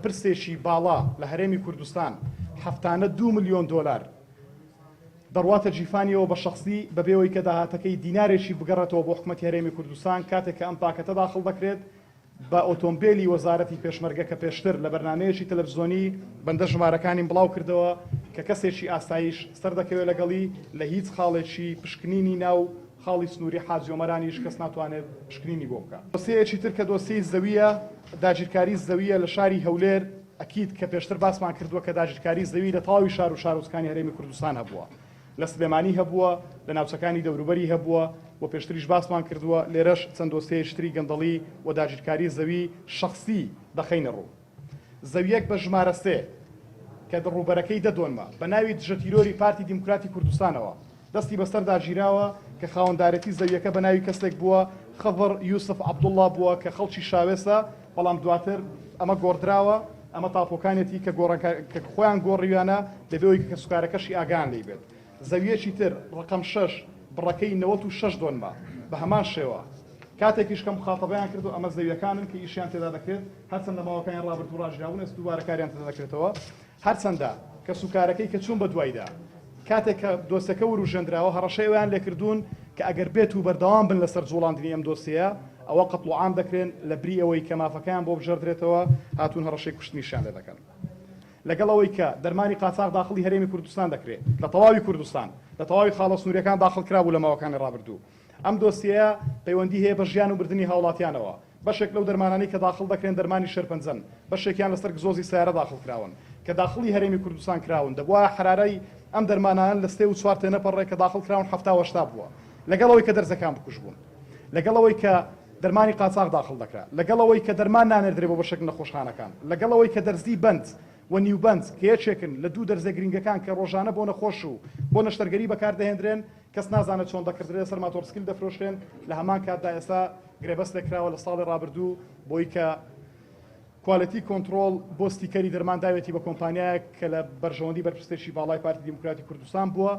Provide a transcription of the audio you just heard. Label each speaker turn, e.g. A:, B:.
A: پرسێکی باڵا لە هەرێمی کوردستان هەفتانە 2 ملیۆن دۆلار دەڕواتە جیفانیەوە بە شخصی بەبێەوەی کە داهاتەکەی دینارێکی بگەڕێتەوە بۆ حکومەتی هەرێمی کوردستان کاتێک کە ئەم پاکەتە داخڵ دەکرێت بە ئۆتۆمبیلی وەزارەتی پێشمەرگە کە پێشتر لە بەرنامەیەکی تەلەڤیزۆنی بەندە ژمارەکانی بڵاو کردەوە کە کەسێکی ئاسایش سەر دەکەوێت لەگەڵی لە هیچ خاڵێکی پشکنینی ناو خاڵی سنووری حاجی ئۆمەرانیش کەس ناتوانێت پشکنینی بۆ بکات. دۆسیەیەکی تر کە دۆسیی زەویە داگیرکاری زەویە لە شاری هەولێر ئەکید کە پێشتر باسمان کردووە کە داگیرکاری زەوی لە تەواوی شار و شارۆچکانی هەرێمی کوردستان هەبووە. لە سلێمانی هەبووە، لە ناوچەکانی دەوروبەری هەبووە و پێشتریش باسمان کردووە لێرەش چەند دۆسیەیەکی تری گەندەڵی و داگیرکاری زەوی شخصی دەخەینە ڕوو. زەویەک بە ژمارە 3 کە ڕووبەرەکەی دەدۆنمە بە ناوی دژە تیرۆری پارتی دیموکراتی کوردستانەوە دەستی بەسەر داگیراوە کە خاوەندارەتی زەویەکە بە ناوی کەسێک بووە خەڤڕ یوسف عەبدوڵڵا بووە کە خەڵکی شاوێسە بەڵام دواتر ئەمە گۆڕدراوە ئەمە تاپۆکانێتی کە خۆیان گۆڕیوانە دەبێەوەی کە سوکارەکەشی ئاگان لێ بێت. زەویەکی تر ڕقم 6 بڕەکەی 96 دۆنمە بە هەمان شێوە کاتێکیش کە مخاتەبەیان کردو ئەمە زەویەکانن کە ئیشیان تێدا دەکرێت هەرچەندە ماوەکەیان ڕابردوو ڕاژراون ئەست دووبارە کاریان تێدا دەکرێتەوە هەرچەندە کە سوکارەکەی کە چوون بە دوایدا کاتێک کە دۆسیەکە وروژێنراوە هەڕەشەیان لێکردوون کە ئەگەر بێت و بەردەوام بن لەسەر جوڵاندنی ئەم دۆسیە ئەوە قەتڵ عام دەکرێن لە بری ئەوەی کە مافەکەیان بۆ بژێردرێتەوە هاتوون هەڕەشەی کوشتنیشیان لێ دەکەن. لەگەڵەوەی کە دەرمانی قاچاق داخڵی هەرێمی کوردستان دەکرێت لە تەواوی کوردستان لە تەواوی خاڵە سنووریەکان داخڵ کرابوو لە ماوەکانی ڕابردوو ئەم دۆسیەیە پەیوەندی هەیە بە ژیان و بردننی هاوڵاتیانەوە بەشێک لەو دەرمانانی کە داخڵ دەکرێن دەرمانی شەرپەنجەن بەشێکیان لەسەر گزۆزی سیارە داخڵ کراون کە داخڵی هەرێمی کوردستان کراون دەبووە حرارەی ئەم دەرمانان لە 3 و 4 تێنەپەڕێ کە داخڵ کراون 70 بووە لەگەڵەوەی کە دەرزەکان بکوژ بوون لەگەڵەوەی کە دەرمانی قاچاق داخڵ دەکرا لەگەڵەوەی کە دەرمان نانێردرێ بۆ بەشێک نەخۆشخانەکان لەگەڵەوەی کە دەرزی بند و نیوبند کە یەکێکن لە دوو دەرزە گرنگەکان کە ڕۆژانە بۆ نەخۆش و بۆ نەشتەرگەری بەکاردەهێنرێن کەس نازانێت چۆن دەکردرێت سەر ماتۆرسکیل دەفرۆشێن لە هەمان کاتدا ئێستا گرێبەست لێکراوە لە ساڵی ڕابردوو بۆی کە کوالەتی کۆنتڕۆڵ بۆ ستیکەری دەرمان داوێتی بە کۆمپانیایەک کە لە بەرژەوەندی بەرپرسێکی باڵای پارتی دیموکراتی کوردستان بووە